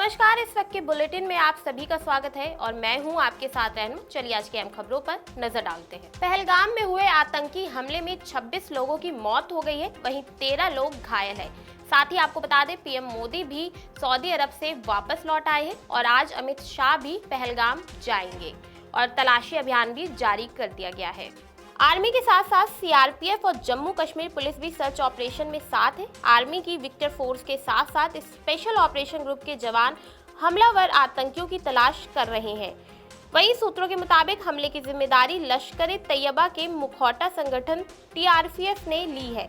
नमस्कार, इस वक्त के बुलेटिन में आप सभी का स्वागत है और मैं हूं आपके साथ रहनू। चलिए आज की अहम खबरों पर नजर डालते हैं। पहलगाम में हुए आतंकी हमले में 26 लोगों की मौत हो गई है, वहीं 13 लोग घायल हैं। साथ ही आपको बता दें, पीएम मोदी भी सऊदी अरब से वापस लौट आए हैं और आज अमित शाह भी पहलगाम जाएंगे और तलाशी अभियान भी जारी कर दिया गया है। आर्मी के साथ साथ सीआरपीएफ और जम्मू कश्मीर पुलिस भी सर्च ऑपरेशन में साथ है। आर्मी की विक्टर फोर्स के साथ साथ स्पेशल ऑपरेशन ग्रुप के जवान हमलावर आतंकियों की तलाश कर रहे हैं। वहीं सूत्रों के मुताबिक हमले की जिम्मेदारी लश्कर-ए-तैयबा के मुखौटा संगठन टीआरपीएफ ने ली है।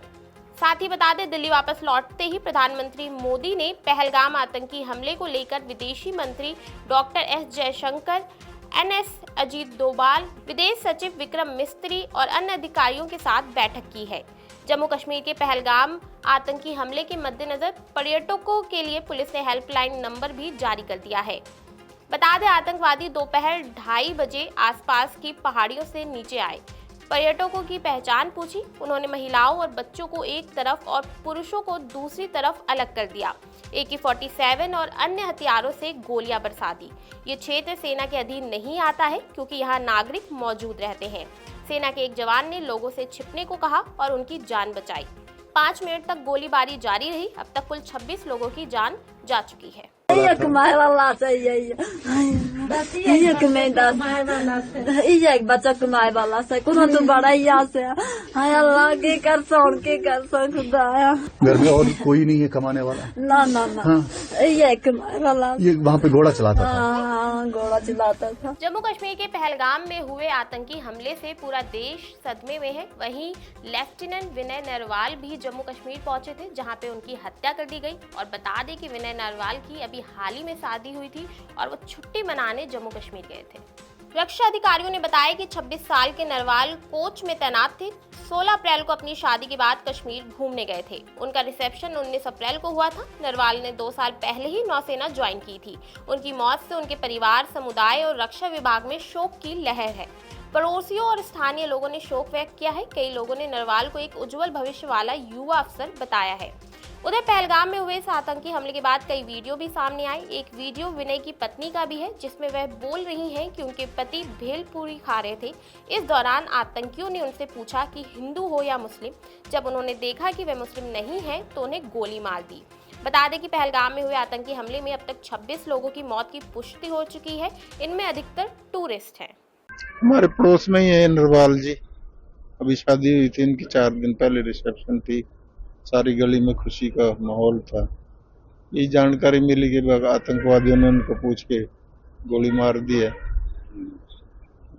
साथ ही बता दें, दिल्ली वापस लौटते ही प्रधानमंत्री मोदी ने पहलगाम आतंकी हमले को लेकर विदेशी मंत्री doctor S Jaishankar, NS Ajit Doval, विदेश सचिव विक्रम मिस्त्री और अन्य अधिकारियों के साथ बैठक की है। जम्मू कश्मीर के पहलगाम आतंकी हमले के मद्देनजर पर्यटकों के लिए पुलिस ने हेल्पलाइन नंबर भी जारी कर दिया है। बता दें, आतंकवादी दोपहर 2:30 बजे आसपास की पहाड़ियों से नीचे आए, पर्यटकों की पहचान पूछी। उन्होंने महिलाओं और बच्चों को एक तरफ और पुरुषों को दूसरी तरफ अलग कर दिया। AK-47 और अन्य हथियारों से गोलियां बरसा दी। ये क्षेत्र सेना के अधीन नहीं आता है क्योंकि यहाँ नागरिक मौजूद रहते हैं। सेना के एक जवान ने लोगों से छिपने को कहा और उनकी जान बचाई। 5 मिनट तक गोलीबारी जारी रही। अब तक कुल 26 लोगों की जान जा चुकी है। बच्चा कमाए वाला से कोनो तो बड़ा से अल्लाह के कर खुदा घर में और कोई नहीं है कमाने वाला? ना हाँ। ये कमाए वाला, ये वहाँ पे घोड़ा चलाता था। हाँ, घोड़ा चलाता था। जम्मू कश्मीर के पहलगाम में हुए आतंकी हमले से पूरा देश सदमे में है। वहीं लेफ्टिनेंट विनय नरवाल भी जम्मू कश्मीर पहुंचे थे, जहां पे उनकी हत्या कर दी गई। और बता दें कि विनय नरवाल की अभी हाल ही में शादी हुई थी और वो छुट्टी मनाने जम्मू कश्मीर गए थे। रक्षा अधिकारियों ने बताया कि 26 साल के नरवाल कोच में तैनात थे। 16 अप्रैल को अपनी शादी के बाद कश्मीर घूमने गए थे। उनका रिसेप्शन 19 अप्रैल को हुआ था। नरवाल ने 2 साल पहले ही नौसेना ज्वाइन की थी। उनकी मौत से उनके परिवार, समुदाय और रक्षा विभाग में शोक की लहर है। पड़ोसियों और स्थानीय लोगों ने शोक व्यक्त किया है। कई लोगों ने नरवाल को एक उज्जवल भविष्य वाला युवा अफसर बताया है। उधर पहलगाम में हुए इस आतंकी हमले के बाद कई वीडियो भी सामने आए। एक वीडियो विनय की पत्नी का भी है, जिसमें वह बोल रही हैं कि उनके पति भेलपूरी खा रहे थे। इस दौरान आतंकियों ने उनसे पूछा कि हिंदू हो या मुस्लिम। जब उन्होंने देखा कि वे मुस्लिम नहीं हैं तो उन्हें गोली मार दी। बता दें कि पहलगाम में हुए आतंकी हमले में अब तक 26 लोगों की मौत की पुष्टि हो चुकी है। इनमें अधिकतर टूरिस्ट हैं। हमारे पड़ोस में ही है नरवाल जी। अभी शादी हुई थी इनकी, 4 दिन पहले रिसेप्शन थी। सारी गली में खुशी का माहौल था। ये जानकारी मिली कि आतंकवादियों ने उनको पूछ के गोली मार दी है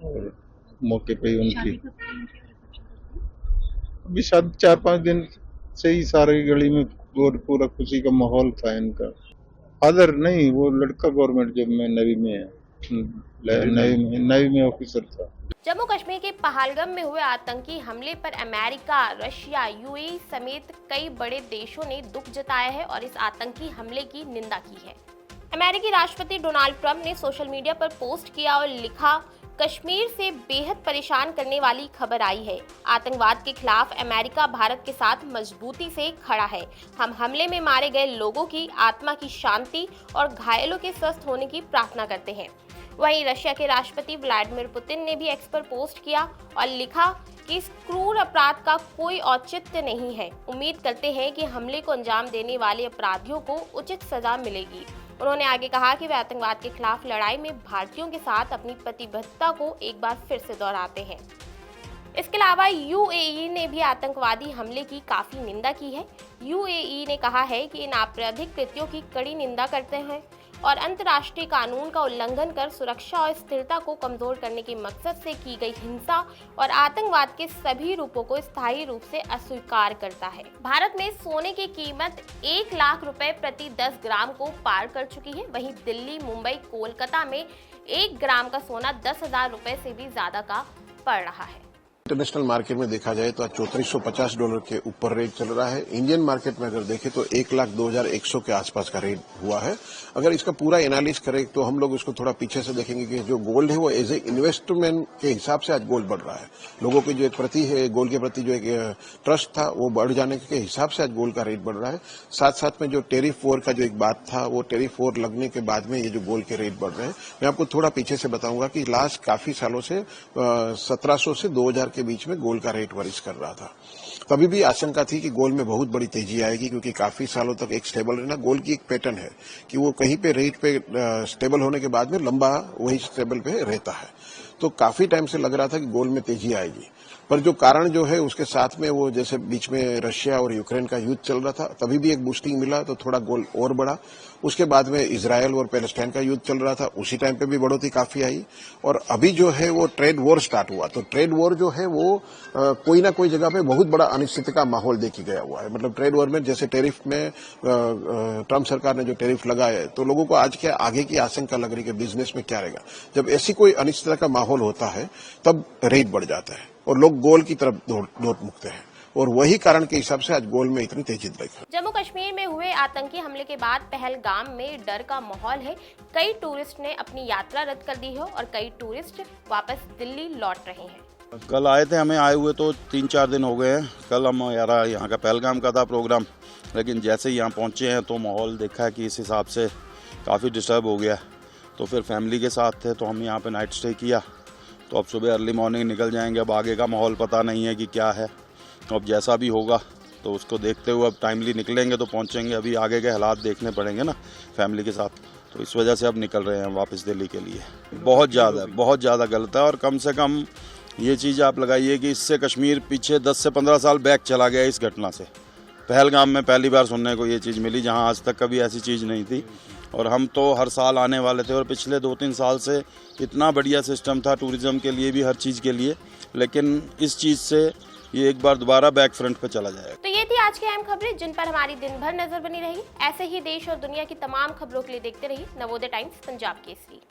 और मौके पे ही उनकी अभी शायद 4-5 दिन से ही सारी गली में पूरा खुशी का माहौल था इनका। फादर नहीं, वो लड़का गवर्नमेंट जॉब में नेवी में है, नेवी में ऑफिसर था। जम्मू कश्मीर के पहलगाम में हुए आतंकी हमले पर अमेरिका, रशिया, यूएई समेत कई बड़े देशों ने दुख जताया है और इस आतंकी हमले की निंदा की है। अमेरिकी राष्ट्रपति डोनाल्ड ट्रंप ने सोशल मीडिया पर पोस्ट किया और लिखा, कश्मीर से बेहद परेशान करने वाली खबर आई है। आतंकवाद के खिलाफ अमेरिका भारत के साथ मजबूती से खड़ा है। हम हमले में मारे गए लोगों की आत्मा की शांति और घायलों के स्वस्थ होने की प्रार्थना करते हैं। वहीं रशिया के राष्ट्रपति व्लादिमीर पुतिन ने भी एक्स पर पोस्ट किया और लिखा कि इस क्रूर अपराध का कोई औचित्य नहीं है। उम्मीद करते हैं कि हमले को अंजाम देने वाले अपराधियों को उचित सजा मिलेगी। उन्होंने आगे कहा कि वे आतंकवाद के खिलाफ लड़ाई में भारतीयों के साथ अपनी प्रतिबद्धता को एक बार फिर से दोहराते हैं। इसके अलावा यूएई ने भी आतंकवादी हमले की काफी निंदा की है। यूएई ने कहा है कि इन आपराधिक कृत्यों की कड़ी निंदा करते हैं और अंतर्राष्ट्रीय कानून का उल्लंघन कर सुरक्षा और स्थिरता को कमजोर करने के मकसद से की गई हिंसा और आतंकवाद के सभी रूपों को स्थायी रूप से अस्वीकार करता है। भारत में सोने की कीमत 1 लाख रुपए प्रति 10 ग्राम को पार कर चुकी है। वहीं दिल्ली, मुंबई, कोलकाता में 1 ग्राम का सोना 10,000 रुपए से भी ज्यादा का पड़ रहा है। इंटरनेशनल मार्केट में देखा जाए तो आज $3450 के ऊपर रेट चल रहा है। इंडियन मार्केट में अगर देखें तो 1,02,100 के आसपास का रेट हुआ है। अगर इसका पूरा एनालिसिस करें तो हम लोग उसको थोड़ा पीछे से देखेंगे कि जो गोल्ड है वो एज ए इन्वेस्टमेंट के हिसाब से आज गोल्ड बढ़ रहा है। लोगों की जो एक प्रति है गोल्ड के प्रति जो एक ट्रस्ट था वो बढ़ जाने के हिसाब से आज गोल्ड का रेट बढ़ रहा है। साथ साथ में जो टेरिफ वॉर का जो एक बात था वो टेरिफ वॉर लगने के बाद में ये जो गोल्ड के रेट बढ़ रहे हैं। मैं आपको थोड़ा पीछे से बताऊंगा कि लास्ट काफी सालों से 1700 से 2000 के बीच में गोल्ड का रेट वरिश कर रहा था। तभी भी आशंका थी कि गोल्ड में बहुत बड़ी तेजी आएगी, क्योंकि काफी सालों तक एक स्टेबल रहना गोल्ड की एक पैटर्न है कि वो कहीं पे रेट पे स्टेबल होने के बाद में लंबा वही स्टेबल पे रहता है। तो काफी टाइम से लग रहा था कि गोल्ड में तेजी आएगी, पर जो कारण जो है उसके साथ में वो जैसे बीच में रशिया और यूक्रेन का युद्ध चल रहा था तभी भी एक बूस्टिंग मिला तो थोड़ा गोल्ड और बढ़ा। उसके बाद में इजराइल और पैलेस्टाइन का युद्ध चल रहा था, उसी टाइम पे भी बढ़ोतरी काफी आई। और अभी जो है वो ट्रेड वॉर स्टार्ट हुआ, तो ट्रेड वॉर जो है वो कोई ना कोई जगह पे बहुत बड़ा अनिश्चितता का माहौल देखी गया हुआ है। मतलब ट्रेड वॉर में जैसे टैरिफ में ट्रम्प सरकार ने जो टैरिफ लगाए तो लोगों को आज क्या आगे की आशंका लग रही है कि बिजनेस में क्या रहेगा। जब ऐसी कोई अनिश्चितता का माहौल होता है तब रेट बढ़ जाता है और लोग गोल्ड की तरफ दौड़ मुकते हैं, और वही कारण के हिसाब से आज गोल्ड में इतनी तेजी देखा। जम्मू कश्मीर में हुए आतंकी हमले के बाद पहलगाम में डर का माहौल है। कई टूरिस्ट ने अपनी यात्रा रद्द कर दी है और कई टूरिस्ट वापस दिल्ली लौट रहे हैं। कल आए थे, हमें आए हुए तो 3-4 दिन हो गए हैं। कल हम यहाँ का पहलगाम का था प्रोग्राम, लेकिन जैसे ही यहाँ पहुँचे हैं तो माहौल देखा है कि इस हिसाब से काफ़ी डिस्टर्ब हो गया। तो फिर फैमिली के साथ थे तो हम यहाँ पे नाइट स्टे किया। तो अब सुबह अर्ली मॉर्निंग निकल जाएंगे। अब आगे का माहौल पता नहीं है कि क्या है, अब जैसा भी होगा तो उसको देखते हुए अब टाइमली निकलेंगे तो पहुंचेंगे। अभी आगे के हालात देखने पड़ेंगे ना फैमिली के साथ, तो इस वजह से अब निकल रहे हैं वापस दिल्ली के लिए। बहुत ज़्यादा गलत है, और कम से कम ये चीज़ आप लगाइए कि इससे कश्मीर पीछे 10 से 15 साल बैक चला गया इस घटना से। पहलगाम में पहली बार सुनने को ये चीज़ मिली, जहाँ आज तक कभी ऐसी चीज़ नहीं थी। और हम तो हर साल आने वाले थे, और पिछले 2-3 साल से इतना बढ़िया सिस्टम था टूरिज़्म के लिए भी, हर चीज़ के लिए, लेकिन इस चीज़ से ये एक बार दोबारा बैक फ्रंट पे चला जाएगा। तो ये थी आज की अहम खबरें जिन पर हमारी दिन भर नजर बनी रहेगी। ऐसे ही देश और दुनिया की तमाम खबरों के लिए देखते रहिए नवोदय टाइम्स पंजाब केसरी।